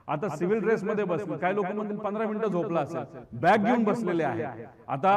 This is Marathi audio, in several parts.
आता सिव्हिल ड्रेस मध्ये बसले, काही लोक म्हणतील 15 मिनिटं झोपला असेल, बॅग घेऊन बसलेले आहेत. आता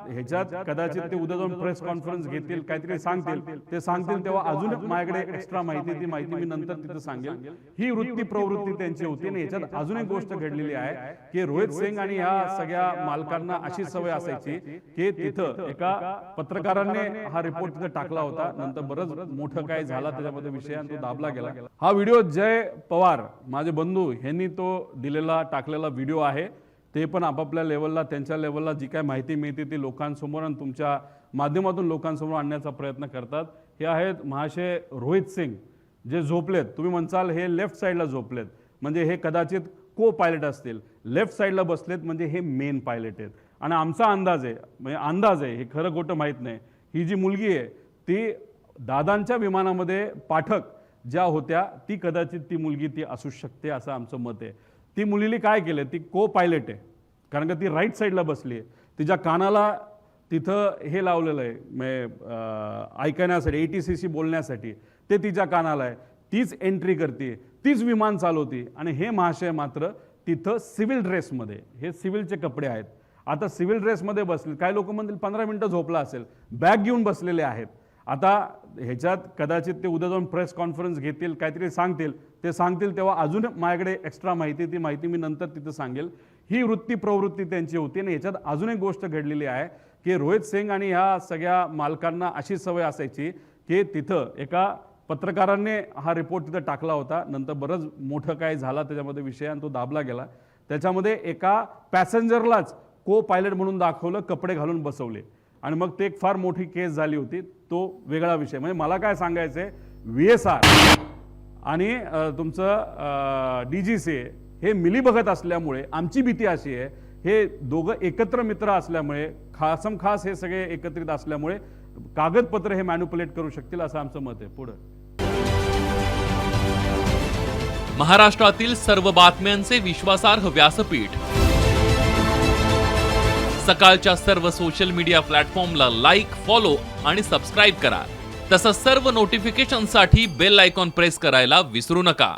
ह्याच्यात कदाचित ते उद्या जाऊन प्रेस कॉन्फरन्स घेतील, काहीतरी सांगतील, ते सांगतील तेव्हा अजून माझ्याकडे एक्स्ट्रा माहिती, ती माहिती मी नंतर तिथे सांगेल. ही वृत्ती प्रवृत्ती त्यांची होती. आणि ह्याच्यात अजून एक गोष्ट घडलेली आहे की रोहित सिंग आणि ह्या सगळ्या मालकांना अशी सवय असायची की तिथं एका पत्रकाराने हा रिपोर्ट तिथे टाकला होता, नंतर बरंच मोठं काय झाला त्याच्यामध्ये विषय आणि तो दाबला गेला. हा व्हिडिओ जय पवार माझे बंधू यांनी तो दिलेला टाकलेला व्हिडिओ आहे. ते पण आपापल्या लेवलला, त्यांच्या लेवलला जी काय माहिती मिळते ती लोकांसमोर आणि तुमच्या माध्यमातून लोकांसमोर आणण्याचा प्रयत्न करतात. हे आहेत महाशय रोहित सिंग जे झोपलेत. तुम्ही म्हणसाल हे लेफ्ट साईडला झोपलेत, म्हणजे हे कदाचित को पायलट असतील. लेफ्ट साईडला बसलेत म्हणजे हे मेन पायलट आहेत. आणि आमचा अंदाज आहे, म्हणजे अंदाज आहे, हे खरं खोटं माहीत नाही, ही जी मुलगी आहे ती दादांच्या विमानामध्ये पाठक ज्या होत्या ती कदाचित ती मुलगी ती असू शकते असं आमचं मत आहे. ती मुलीने काय केलं, ती को पायलट आहे कारण का ती राईट साईडला बसली आहे. तिच्या कानाला तिथं हे लावलेलं आहे म्हणजे ऐकण्यासाठी, ATCC बोलण्यासाठी, ते तिच्या कानाला आहे. तीच एंट्री करते, तीच विमान चालवते. आणि हे महाशय मात्र तिथं सिव्हिल ड्रेसमध्ये, हे सिव्हिलचे कपडे आहेत. आता सिव्हिल ड्रेसमध्ये बसले, काही लोक म्हणतील 15 मिनिटं झोपला असेल, बॅग घेऊन बसलेले आहेत. आता ह्याच्यात कदाचित ते उद्या जाऊन प्रेस कॉन्फरन्स घेतील, काहीतरी सांगतील, ते सांगतील तेव्हा अजून माझ्याकडे एक्स्ट्रा माहिती, ती माहिती मी नंतर तिथं सांगेल. ही वृत्ती प्रवृत्ती त्यांची होती. आणि ह्याच्यात अजून एक गोष्ट घडलेली आहे की रोहित सिंग आणि ह्या सगळ्या मालकांना अशी सवय असायची की तिथं एका पत्रकाराने हा रिपोर्ट तिथं टाकला होता, नंतर बरंच मोठं काय झाला त्याच्यामध्ये विषय आणि तो दाबला गेला. त्याच्यामध्ये एका पॅसेंजरलाच को पायलट म्हणून दाखवलं, कपडे घालून बसवले आणि मग ते एक फार मोठी केस झाली होती. तो वेगळा विषय. म्हणजे मला काय सांगायचं आहे, VSR आणि तुमचं DGC हे मिलीभगत असल्यामुळे आमची भीती अशी आहे, हे दोघं एकत्र मित्र असल्यामुळे, खास हे सगळे एकत्रित असल्यामुळे कागदपत्र हे मॅन्युप्युलेट करू शकतील असं आमचं मत आहे. पुढे महाराष्ट्रातील सर्व बातम्यांचे विश्वासार्ह व्यासपीठ, सकाळच्या सर्व सोशल मीडिया प्लॅटफॉर्मला लाईक, फॉलो आणि सबस्क्राईब करा. तसंच सर्व नोटिफिकेशनसाठी बेल आयकॉन प्रेस करायला विसरू नका.